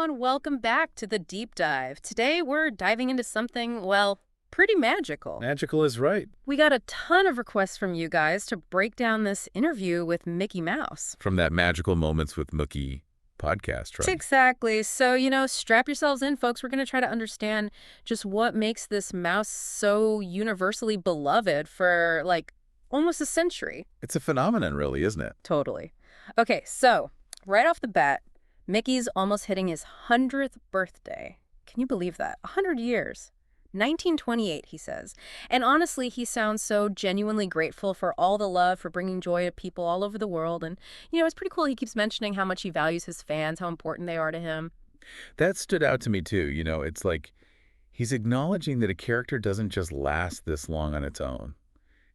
everyone. Welcome back to the Deep Dive. Today, we're diving into something, well, pretty magical. Magical is right. We got a ton of requests from you guys to break down this interview with Mickey Mouse. From that Magical Moments with Mookie podcast, right? Exactly. So, strap yourselves in, folks. We're going to try to understand just what makes this mouse so universally beloved for, almost a century. It's a phenomenon, really, isn't it? Totally. Okay, so, right off the bat, Mickey's almost hitting his 100th birthday. Can you believe that? 100 years. 1928, he says. And honestly, he sounds so genuinely grateful for all the love, for bringing joy to people all over the world. And, it's pretty cool. He keeps mentioning how much he values his fans, how important they are to him. That stood out to me, too. It's like he's acknowledging that a character doesn't just last this long on its own.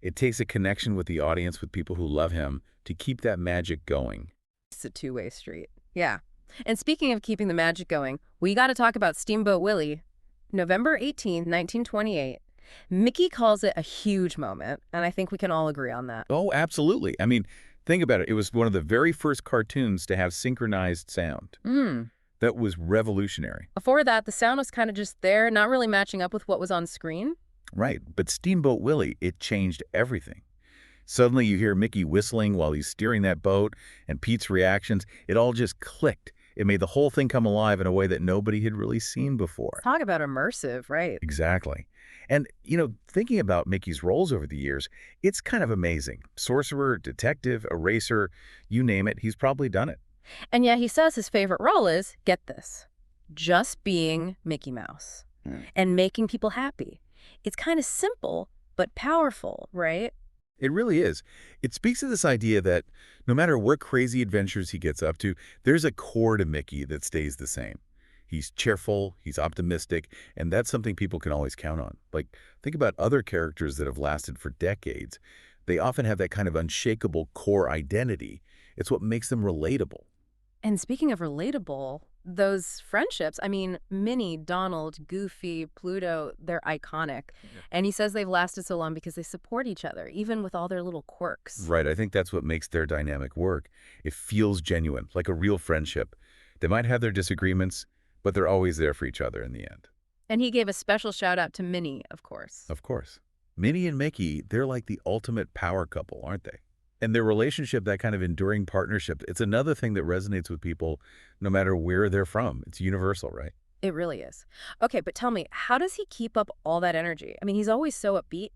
It takes a connection with the audience, with people who love him, to keep that magic going. It's a two-way street. Yeah. And speaking of keeping the magic going, we got to talk about Steamboat Willie. November 18, 1928. Mickey calls it a huge moment, and I think we can all agree on that. Oh, absolutely. I mean, think about it. It was one of the very first cartoons to have synchronized sound. That was revolutionary. Before that, the sound was kind of just there, not really matching up with what was on screen. Right. But Steamboat Willie, it changed everything. Suddenly you hear Mickey whistling while he's steering that boat, and Pete's reactions. It all just clicked. It made the whole thing come alive in a way that nobody had really seen before. Talk about immersive, right? Exactly. And, thinking about Mickey's roles over the years, it's kind of amazing. Sorcerer, detective, eraser, you name it, he's probably done it. And yet he says his favorite role is, get this, just being Mickey Mouse and making people happy. It's kind of simple, but powerful, right? It really is. It speaks to this idea that no matter what crazy adventures he gets up to, there's a core to Mickey that stays the same. He's cheerful, he's optimistic, and that's something people can always count on. Think about other characters that have lasted for decades. They often have that kind of unshakable core identity. It's what makes them relatable. And speaking of relatable, those friendships, Minnie, Donald, Goofy, Pluto, they're iconic. Yeah. And he says they've lasted so long because they support each other, even with all their little quirks. Right. I think that's what makes their dynamic work. It feels genuine, like a real friendship. They might have their disagreements, but they're always there for each other in the end. And he gave a special shout out to Minnie, of course. Of course. Minnie and Mickey, they're like the ultimate power couple, aren't they? And their relationship, that kind of enduring partnership, it's another thing that resonates with people no matter where they're from. It's universal, right? It really is. Okay, but tell me, how does he keep up all that energy? He's always so upbeat.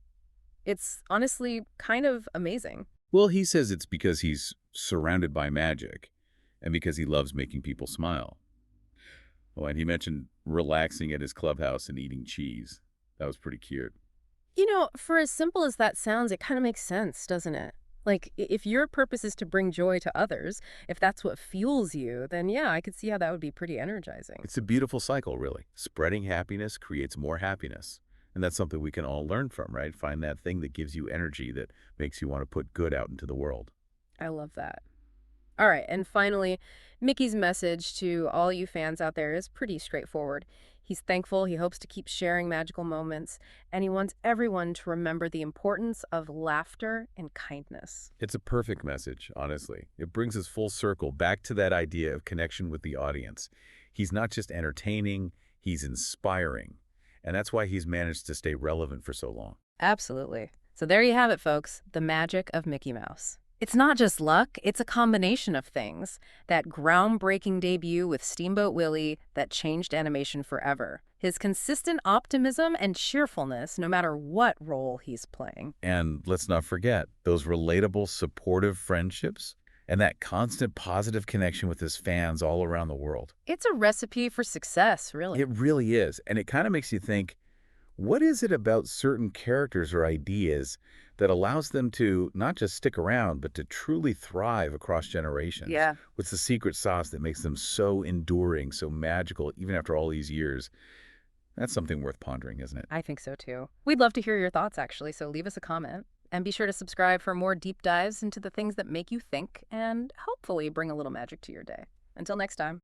It's honestly kind of amazing. Well, he says it's because he's surrounded by magic and because he loves making people smile. Oh, and he mentioned relaxing at his clubhouse and eating cheese. That was pretty cute. For as simple as that sounds, it kind of makes sense, doesn't it? If your purpose is to bring joy to others, if that's what fuels you, then yeah, I could see how that would be pretty energizing. It's a beautiful cycle, really. Spreading happiness creates more happiness. And that's something we can all learn from, right? Find that thing that gives you energy, that makes you want to put good out into the world. I love that. All right, and finally, Mickey's message to all you fans out there is pretty straightforward. He's thankful, he hopes to keep sharing magical moments, and he wants everyone to remember the importance of laughter and kindness. It's a perfect message, honestly. It brings us full circle back to that idea of connection with the audience. He's not just entertaining, he's inspiring. And that's why he's managed to stay relevant for so long. Absolutely. So there you have it, folks, the magic of Mickey Mouse. It's not just luck, it's a combination of things. That groundbreaking debut with Steamboat Willie that changed animation forever. His consistent optimism and cheerfulness no matter what role he's playing. And let's not forget, those relatable, supportive friendships and that constant positive connection with his fans all around the world. It's a recipe for success, really. It really is. And it kind of makes you think, what is it about certain characters or ideas that allows them to not just stick around, but to truly thrive across generations? Yeah. What's the secret sauce that makes them so enduring, so magical, even after all these years? That's something worth pondering, isn't it? I think so, too. We'd love to hear your thoughts, actually, so leave us a comment. And be sure to subscribe for more deep dives into the things that make you think and hopefully bring a little magic to your day. Until next time.